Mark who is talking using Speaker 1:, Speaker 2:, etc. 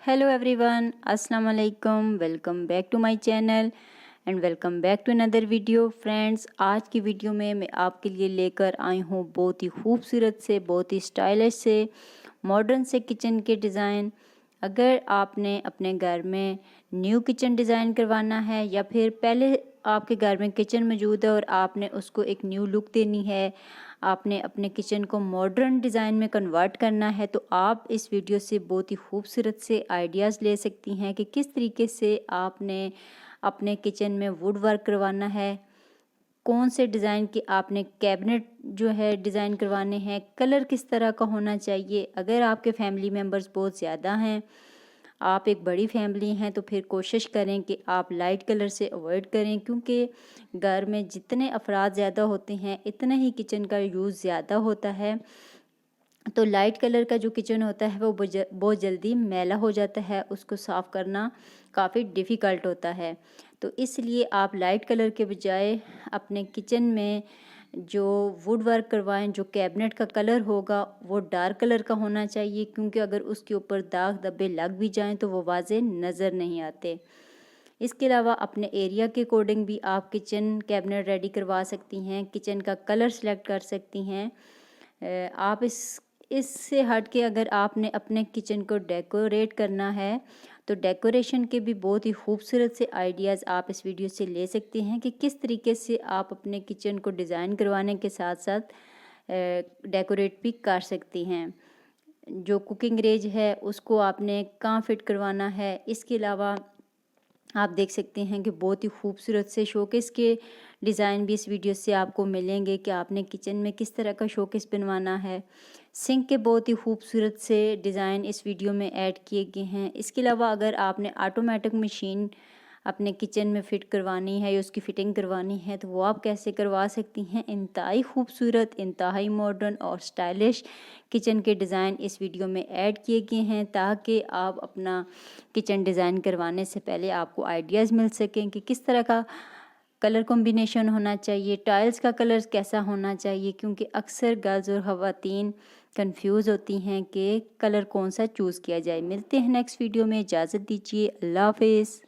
Speaker 1: Hello everyone, अस्सलाम वालेकुम। Welcome back to my channel and welcome back to another video. Friends, आज की video में मैं आपके लिए लेकर आई हूँ बहुत ही खूबसूरत से, बहुत ही स्टाइलिश से, मॉडर्न से किचन के डिज़ाइन। अगर आपने अपने घर में न्यू किचन डिज़ाइन करवाना है या फिर पहले आपके घर में किचन मौजूद है और आपने उसको एक न्यू लुक देनी है, आपने अपने किचन को मॉडर्न डिज़ाइन में कन्वर्ट करना है, तो आप इस वीडियो से बहुत ही खूबसूरत से आइडियाज़ ले सकती हैं कि किस तरीके से आपने अपने किचन में वुड वर्क करवाना है, कौन से डिज़ाइन के आपने कैबिनेट जो है डिज़ाइन करवाने हैं, कलर किस तरह का होना चाहिए। अगर आपके फैमिली मेम्बर्स बहुत ज़्यादा हैं, आप एक बड़ी फैमिली हैं, तो फिर कोशिश करें कि आप लाइट कलर से अवॉइड करें, क्योंकि घर में जितने अफराद ज़्यादा होते हैं इतना ही किचन का यूज़ ज़्यादा होता है। तो लाइट कलर का जो किचन होता है वो बहुत जल्दी मैला हो जाता है, उसको साफ़ करना काफ़ी डिफ़िकल्ट होता है। तो इसलिए आप लाइट कलर के बजाय अपने किचन में जो वुड वर्क करवाएं, जो कैबिनेट का कलर होगा वो डार्क कलर का होना चाहिए, क्योंकि अगर उसके ऊपर दाग धब्बे लग भी जाएं तो वो वाज़े नज़र नहीं आते। इसके अलावा अपने एरिया के अकॉर्डिंग भी आप किचन कैबिनेट रेडी करवा सकती हैं, किचन का कलर सेलेक्ट कर सकती हैं। आप इससे हट के अगर आपने अपने किचन को डेकोरेट करना है, तो डेकोरेशन के भी बहुत ही खूबसूरत से आइडियाज़ आप इस वीडियो से ले सकते हैं कि किस तरीके से आप अपने किचन को डिज़ाइन करवाने के साथ साथ डेकोरेट भी कर सकती हैं। जो कुकिंग रेंज है उसको आपने कहाँ फिट करवाना है। इसके अलावा आप देख सकते हैं कि बहुत ही खूबसूरत से शोकेस के डिज़ाइन भी इस वीडियो से आपको मिलेंगे कि आपने किचन में किस तरह का शोकेस बनवाना है। सिंक के बहुत ही खूबसूरत से डिज़ाइन इस वीडियो में ऐड किए गए हैं। इसके अलावा अगर आपने ऑटोमेटिक मशीन अपने किचन में फ़िट करवानी है या उसकी फ़िटिंग करवानी है, तो वो आप कैसे करवा सकती हैं। इंतहाई खूबसूरत, इंतहाई मॉडर्न और स्टाइलिश किचन के डिज़ाइन इस वीडियो में ऐड किए गए हैं, ताकि आप अपना किचन डिज़ाइन करवाने से पहले आपको आइडियाज़ मिल सकें कि किस तरह का कलर कॉम्बिनेशन होना चाहिए, टाइल्स का कलर कैसा होना चाहिए, क्योंकि अक्सर गर्ल्स और ख़वातीन कंफ्यूज होती हैं कि कलर कौन सा चूज़ किया जाए। मिलते हैं नेक्स्ट वीडियो में, इजाज़त दीजिए, अल्लाह हाफ़िज़।